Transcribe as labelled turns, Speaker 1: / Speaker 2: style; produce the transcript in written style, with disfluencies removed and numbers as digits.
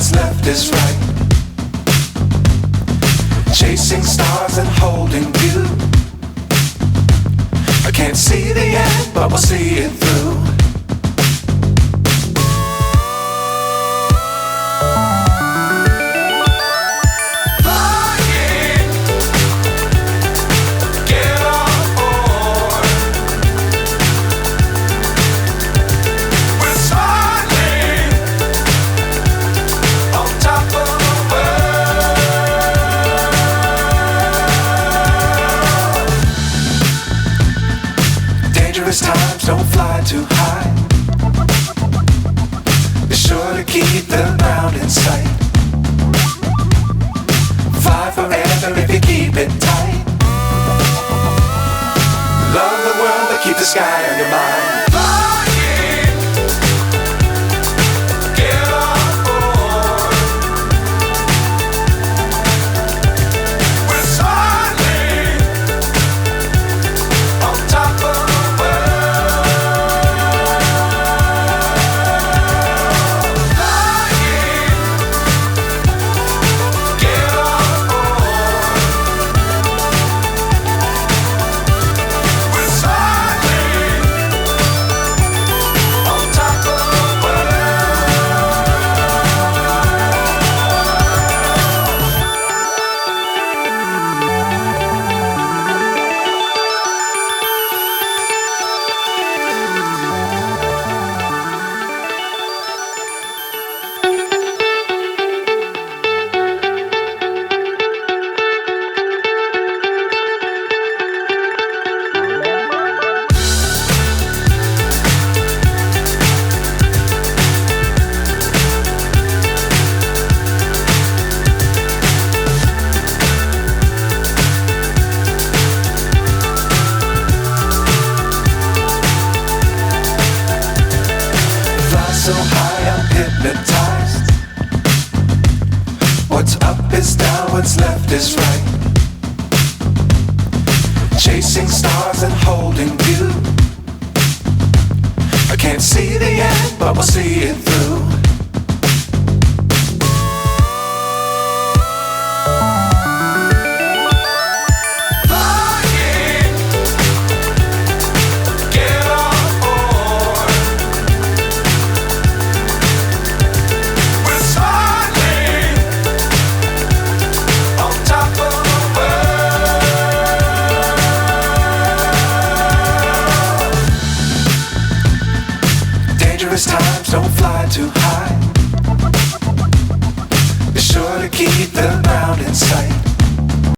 Speaker 1: what's left is right. Chasing stars and holding you. I can't see the end, but we'll see it through. Times don't fly too high. Be sure to keep the ground in sight. Fly forever if you keep it tight. Love the world but keep the sky on your mind. So high I'm hypnotized. What's up is down, what's left is right. Chasing stars and holding you. I can't see the end, but we'll see it through. Times don't fly too high. Be sure to keep the ground in sight.